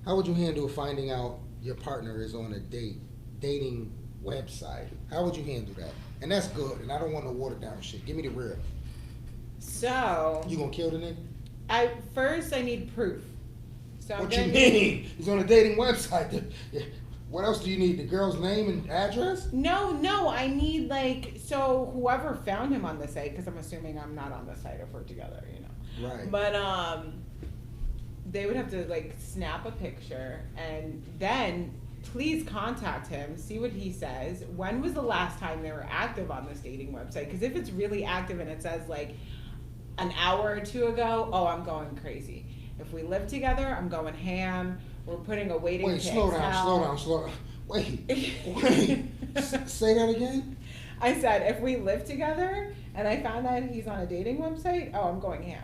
How would you handle finding out your partner is on a dating website? How would you handle that? And that's good. And I don't want no watered down shit. Give me the real. So You gonna kill the nigga? I need proof. So I'm What gonna you need. mean? He's on a dating website. What else do you need? The girl's name and address? No, I need so whoever found him on the site, because I'm assuming I'm not on the site if we're together, Right. But they would have to snap a picture and then please contact him, see what he says. When was the last time they were active on this dating website? Because if it's really active and it says an hour or two ago, oh, I'm going crazy. If we live together, I'm going ham. We're putting a waiting Wait, to slow exhale. down. Wait. Say that again? I said, if we live together and I found that he's on a dating website, oh, I'm going ham.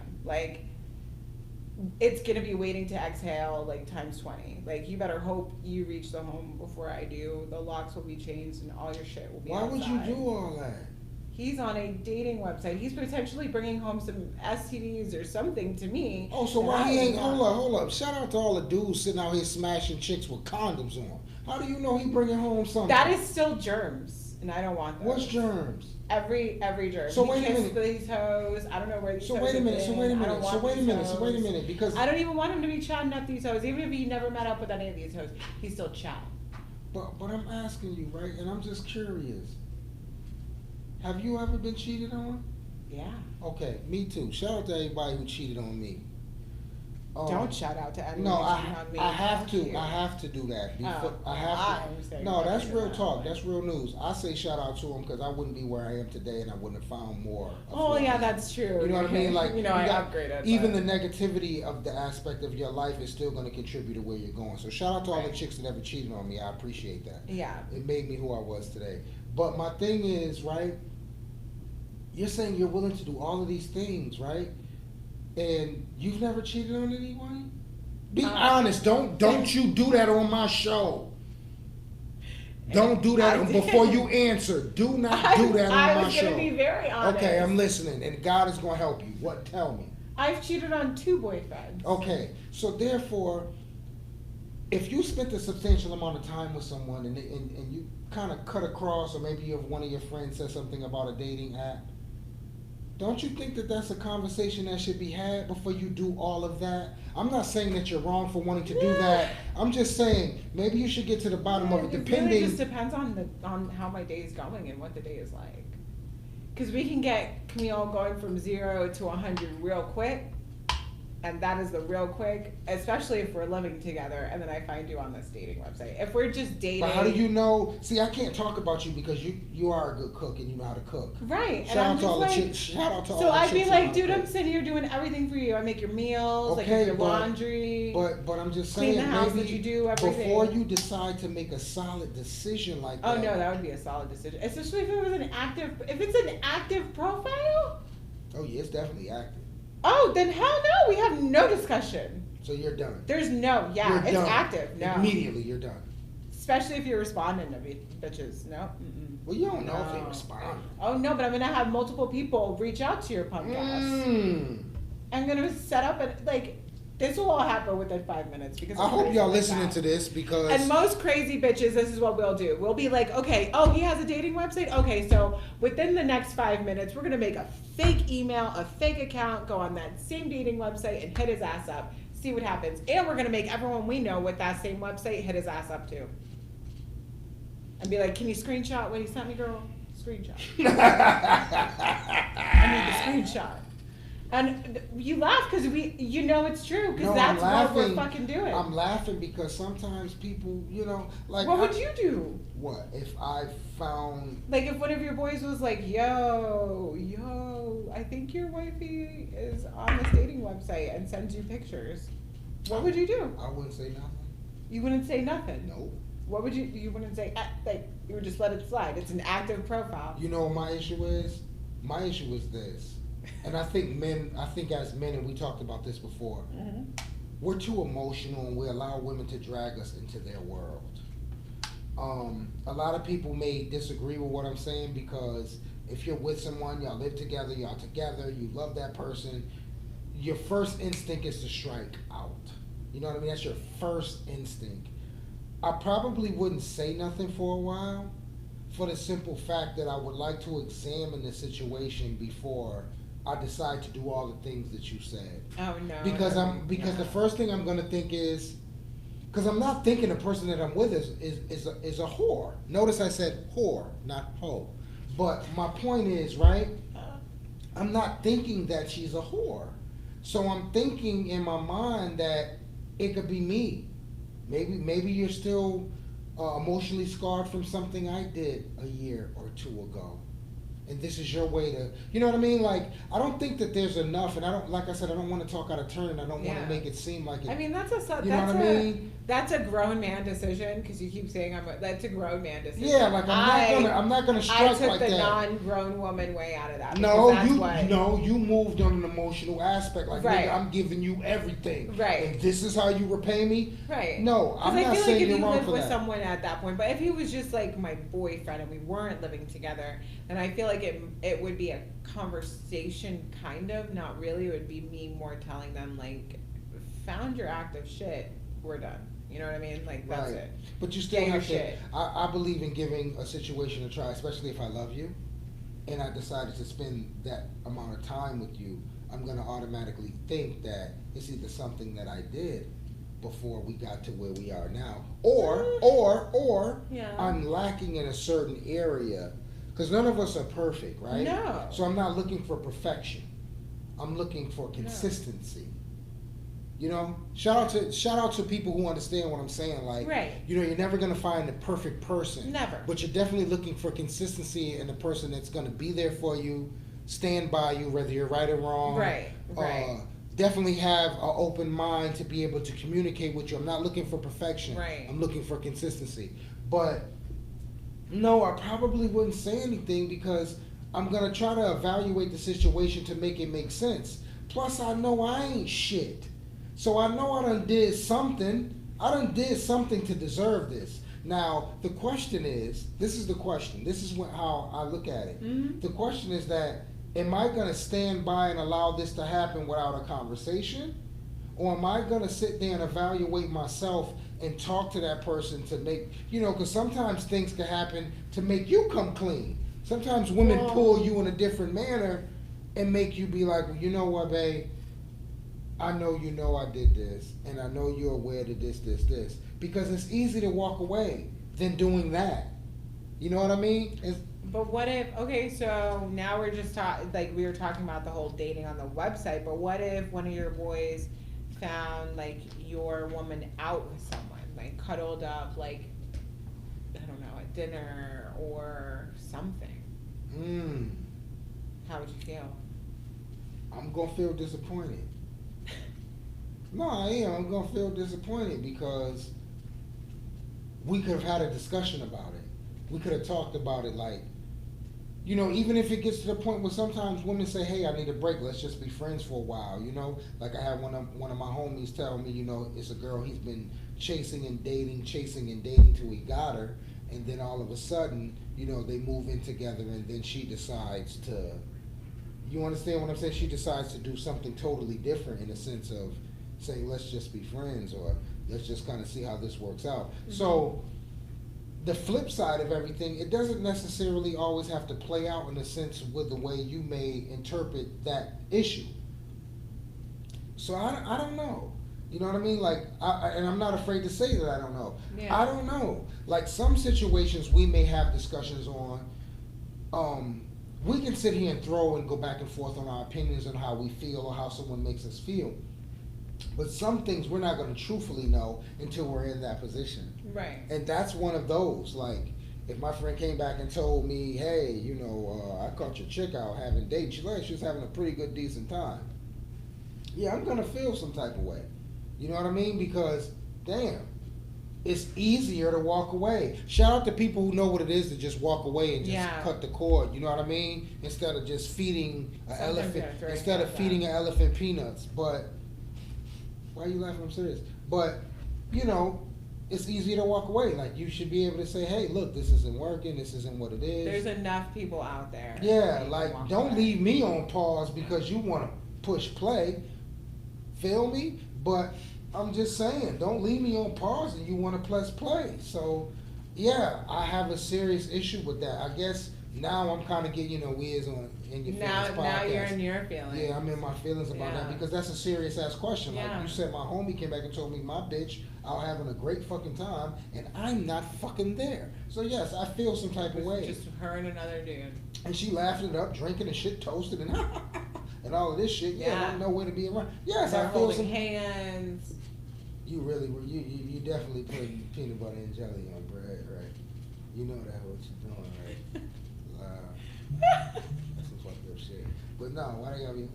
It's gonna be waiting to exhale times 20. You better hope you reach the home before I do. The locks will be changed and all your shit will be Why would you outside. do all that? He's on a dating website. He's potentially bringing home some STDs or something to me. Oh, so and why I he ain't? want. Hold up. Shout out to all the dudes sitting out here smashing chicks with condoms on. How do you know he bringing home something? That is still germs, and I don't want those. What's germs? Every germ. So He wait a kissed minute. these hoes. I don't know where these So hoes wait a have minute. been. I don't want these hoes. Because I don't even want him to be chatting up these hoes. Even if he never met up with any of these hoes, he's still chatting. but I'm asking you, right? And I'm just curious. Have you ever been cheated on? Yeah. Okay, me too. Shout out to everybody who cheated on me. Don't shout out to anyone No, who's cheating on me. I have Fuck to. you. I have to do that. I I'm have to. saying No, that's fucking real about talk. it. That's real news. I say shout out to him because I wouldn't be where I am today, and I wouldn't have found more. Oh yeah, that's true. You know what I mean? I got- upgraded. Even but- the negativity of the aspect of your life is still going to contribute to where you're going. So shout out to all the Right. chicks that ever cheated on me. I appreciate that. Yeah. It made me who I was today. But my thing is, right? You're saying you're willing to do all of these things, right? And you've never cheated on anyone? Be honest. Don't you do that on my show. Don't do that before you answer. Do not do that on my I was show. gonna be very honest. Okay, I'm listening, and God is going to help you. What? Tell me. I've cheated on 2 boyfriends. Okay, so therefore, if you spent a substantial amount of time with someone and you kind of cut across, or maybe one of your friends said something about a dating app, don't you think that that's a conversation that should be had before you do all of that? I'm not saying that you're wrong for wanting to do that. I'm just saying maybe you should get to the bottom of it, It depending. really just depends on how my day is going and what the day is like. Because we can get Camille going from 0 to 100 real quick, and that is the real quick, especially if we're living together, and then I find you on this dating website. If we're just dating, But how do you know? See, I can't talk about you because you are a good cook and you know how to cook. right? Shout And I'm out to all the just chicks. Shout out to all so the I'd be chicks who know like, how to dude, I'm cook. sitting here doing everything for you. I make your meals, I Okay, do your but- laundry, But I'm just clean saying, the house maybe that you do, everything. before you decide to make a solid decision like Oh that. no, that would be a solid decision, especially if it was if it's an active profile. Oh yeah, it's definitely active. Oh, then hell no, we have no discussion. So you're done. There's no, yeah, You're it's done. active. No, Immediately you're done. especially if you're responding to bitches. No. Mm-mm. Well, you don't know if they No. respond. Oh no, but I'm gonna have multiple people reach out to your podcast. I'm gonna set up this will all happen within 5 minutes because I I'm hope crazy y'all like listening that. to this because And most crazy bitches, this is what we'll do. We'll be like, okay, oh, he has a dating website? Okay, so within the next 5 minutes, we're going to make a fake email, a fake account, go on that same dating website and hit his ass up, see what happens. And we're going to make everyone we know with that same website hit his ass up too. And be like, can you screenshot what he sent me, girl? Screenshot. I need the screenshot. And you laugh because it's true because No, that's I'm what we're laughing. fucking doing. I'm laughing because sometimes people, like What would you do? What if I found? Like if one of your boys was like, yo, I think your wifey is on this dating website and sends you pictures. What would you do? I wouldn't say nothing. You wouldn't say nothing. No. What would you wouldn't say, you would just let it slide. It's an active profile. You know what my issue is? My issue is this. And I think as men, and we talked about this before, Mm-hmm. we're too emotional and we allow women to drag us into their world. A lot of people may disagree with what I'm saying because if you're with someone, y'all live together, you love that person, your first instinct is to strike out. You know what I mean? That's your first instinct. I probably wouldn't say nothing for a while for the simple fact that I would like to examine the situation before I decide to do all the things that you said. Oh no. Because the first thing I'm gonna think is, because I'm not thinking the person that I'm with is a whore. Notice I said whore, not hoe. But my point is, right? I'm not thinking that she's a whore. So I'm thinking in my mind that it could be me. Maybe you're still emotionally scarred from something I did a year or two ago. And this is your way to, you know what I mean? Like, I don't think that there's enough, and I don't, like I said, I don't want to talk out of turn. I don't want to make it seem like it. I mean, that's a grown man decision, because you keep saying that's a grown man decision. Yeah, like I'm not gonna strike like that. I took the non-grown woman way out of that. No, you moved on an emotional aspect. Like, right. Nigga, I'm giving you everything. Right. And this is how you repay me. Right. No, I'm not saying you're wrong for that. Because I feel like if you lived with someone at that point, but if he was just like my boyfriend and we weren't living together, then I feel like it would be a conversation, kind of, not really. It would be me more telling them, like, found your act of shit, we're done. You know what I mean? Like, that's it. But you still have to, I believe in giving a situation a try, especially if I love you and I decided to spend that amount of time with you. I'm going to automatically think that it's either something that I did before we got to where we are now, or I'm lacking in a certain area, because none of us are perfect, right? No. So I'm not looking for perfection. I'm looking for consistency. You know, shout out to people who understand what I'm saying. Like, right. You know, you're never gonna find the perfect person. Never. But you're definitely looking for consistency in the person that's gonna be there for you, stand by you, whether you're right or wrong. Right. Right. Definitely have an open mind to be able to communicate with you. I'm not looking for perfection. Right. I'm looking for consistency. But no, I probably wouldn't say anything because I'm gonna try to evaluate the situation to make it make sense. Plus, I know I ain't shit. So I know I done did something. I done did something to deserve this. Now, the question is, this is the question. This is how I look at it. Mm-hmm. The question is that, am I going to stand by and allow this to happen without a conversation? Or am I going to sit there and evaluate myself and talk to that person to make, you know, because sometimes things can happen to make you come clean. Sometimes women pull you in a different manner and make you be like, well, you know what, babe? I know you know I did this, and I know you're aware of this. Because it's easy to walk away than doing that. You know what I mean? But what if, okay, so now we're just like we were talking about the whole dating on the website, but what if one of your boys found, like, your woman out with someone, like, cuddled up, like, I don't know, at dinner or something? How would you feel? I'm going to feel disappointed. No, I am. I'm going to feel disappointed because we could have had a discussion about it. We could have talked about it, like, you know, even if it gets to the point where sometimes women say, hey, I need a break, let's just be friends for a while, you know? Like, I had one of my homies tell me, you know, it's a girl he's been chasing and dating till he got her, and then all of a sudden, you know, they move in together, and then she decides to, you understand what I'm saying? She decides to do something totally different in the sense of saying, let's just be friends, or let's just kind of see how this works out. Mm-hmm. So the flip side of everything, it doesn't necessarily always have to play out in a sense with the way you may interpret that issue. So I don't know. You know what I mean? Like, and I'm not afraid to say that I don't know. Yeah. I don't know. Like, some situations we may have discussions on, we can sit here and throw and go back and forth on our opinions on how we feel or how someone makes us feel. But some things we're not going to truthfully know until we're in that position. Right. And that's one of those. Like, if my friend came back and told me, hey, you know, I caught your chick out having dates. She was having a pretty good, decent time. Yeah, I'm going to feel some type of way. You know what I mean? Because, damn, it's easier to walk away. Shout out to people who know what it is to just walk away and just cut the cord. You know what I mean? Instead of just feeding an elephant. Instead of feeding an elephant peanuts. But why are you laughing? I'm serious. But, you know, it's easier to walk away. Like, you should be able to say, hey, look, this isn't working. This isn't what it is. There's enough people out there. Yeah, like, don't leave me on pause because you want to push play. Feel me? But I'm just saying, don't leave me on pause and you want to press play. So, yeah, I have a serious issue with that. I guess now I'm kind of getting Wiz on In Your Now, Feelings podcast. now you're in your feelings. Yeah, I'm in my feelings about that Yeah. because that's a serious ass question. Like Yeah. you said, my homie came back and told me my bitch out having a great fucking time and I'm not fucking there. So yes, I feel some type of way. Just her and another dude. And she laughing it up, drinking and shit, toasted and and all of this shit. Yeah, Yeah. I'm nowhere to be around. Yes, They're I feel holding some. hands. You really were. You definitely putting peanut butter and jelly on bread, right? You know that what you're doing, right? That's some fucked up shit. But no, why they gotta be?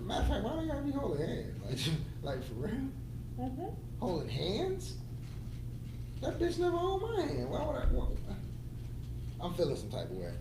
Matter of fact, why they gotta be holding hands? Like for real? Mm-hmm. Holding hands? That bitch never hold my hand. Why would I? I'm feeling some type of way.